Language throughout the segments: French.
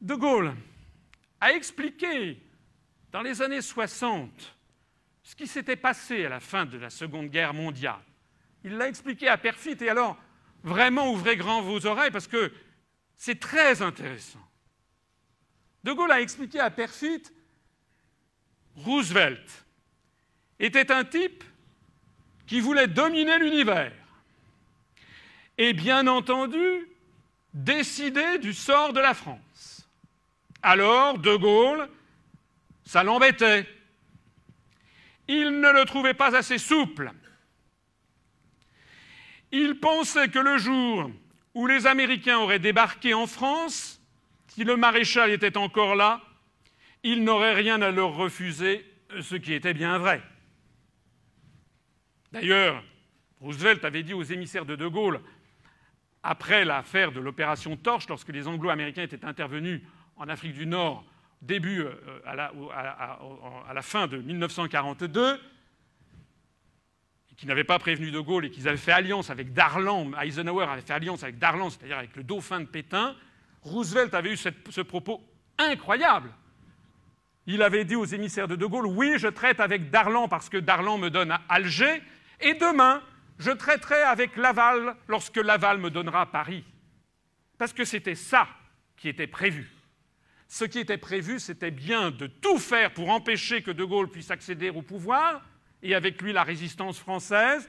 De Gaulle a expliqué dans les années 60 ce qui s'était passé à la fin de la Seconde Guerre mondiale. Il l'a expliqué à Perfit, et alors vraiment ouvrez grand vos oreilles parce que c'est très intéressant. De Gaulle a expliqué à Perfit Roosevelt était un type qui voulait dominer l'univers et bien entendu décider du sort de la France. Alors, De Gaulle, ça l'embêtait. Il ne le trouvait pas assez souple. Il pensait que le jour où les Américains auraient débarqué en France, si le maréchal était encore là, il n'aurait rien à leur refuser, ce qui était bien vrai. D'ailleurs, Roosevelt avait dit aux émissaires de Gaulle, après l'affaire de l'opération Torche, lorsque les Anglo-Américains étaient intervenus en Afrique du Nord, à la fin de 1942, et qui n'avaient pas prévenu De Gaulle et qu'ils avaient fait alliance avec Darlan, Eisenhower avait fait alliance avec Darlan, c'est-à-dire avec le dauphin de Pétain, Roosevelt avait eu ce propos incroyable. Il avait dit aux émissaires de Gaulle, oui, je traite avec Darlan parce que Darlan me donne Alger, et demain, je traiterai avec Laval lorsque Laval me donnera Paris. Parce que c'était ça qui était prévu. Ce qui était prévu, c'était bien de tout faire pour empêcher que De Gaulle puisse accéder au pouvoir, et avec lui la résistance française,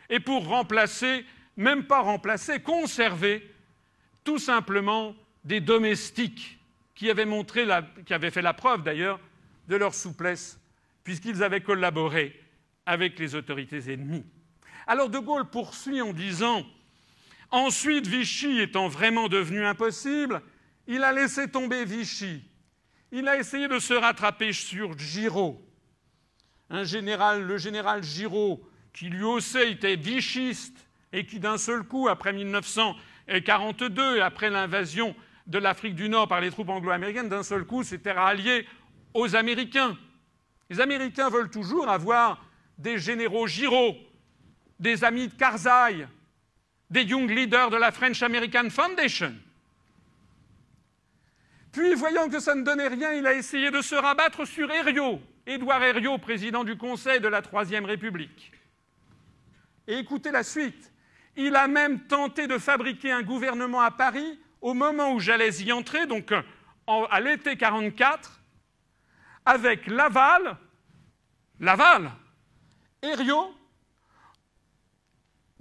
et pour remplacer, même pas remplacer, conserver tout simplement des domestiques qui avaient fait la preuve d'ailleurs de leur souplesse, puisqu'ils avaient collaboré avec les autorités ennemies. Alors De Gaulle poursuit en disant « Ensuite, Vichy étant vraiment devenu impossible, il a laissé tomber Vichy. Il a essayé de se rattraper sur Giraud. Le général Giraud, qui lui aussi était vichiste et qui d'un seul coup, après 1942, et après l'invasion de l'Afrique du Nord par les troupes anglo-américaines, d'un seul coup s'était rallié aux Américains. Les Américains veulent toujours avoir des généraux Giraud, des amis de Karzai, des young leaders de la French American Foundation. Puis, voyant que ça ne donnait rien, il a essayé de se rabattre sur Herriot, Édouard Herriot, président du Conseil de la Troisième République. Et écoutez la suite. Il a même tenté de fabriquer un gouvernement à Paris au moment où j'allais y entrer, donc à l'été 1944, avec Laval, Herriot.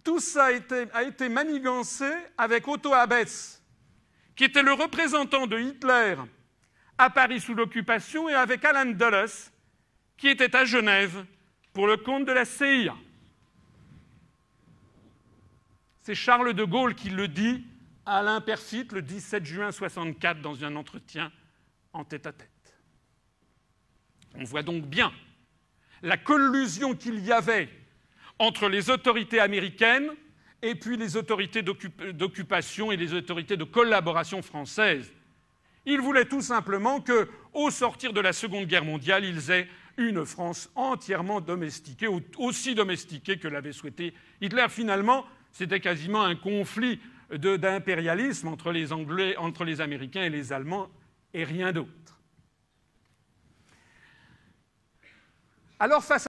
Tout ça a été manigancé avec Otto Abetz, qui était le représentant de Hitler à Paris sous l'occupation, et avec Alan Dulles, qui était à Genève pour le compte de la CIA. C'est Charles de Gaulle qui le dit à Alain Perfit le 17 juin 1964 dans un entretien en tête-à-tête. On voit donc bien la collusion qu'il y avait entre les autorités américaines et puis les autorités d'occupation et les autorités de collaboration françaises. Ils voulaient tout simplement qu'au sortir de la Seconde Guerre mondiale, ils aient une France entièrement domestiquée, aussi domestiquée que l'avait souhaité Hitler. Finalement, c'était quasiment un conflit d'impérialisme entre les Anglais, entre les Américains et les Allemands, et rien d'autre. Alors, face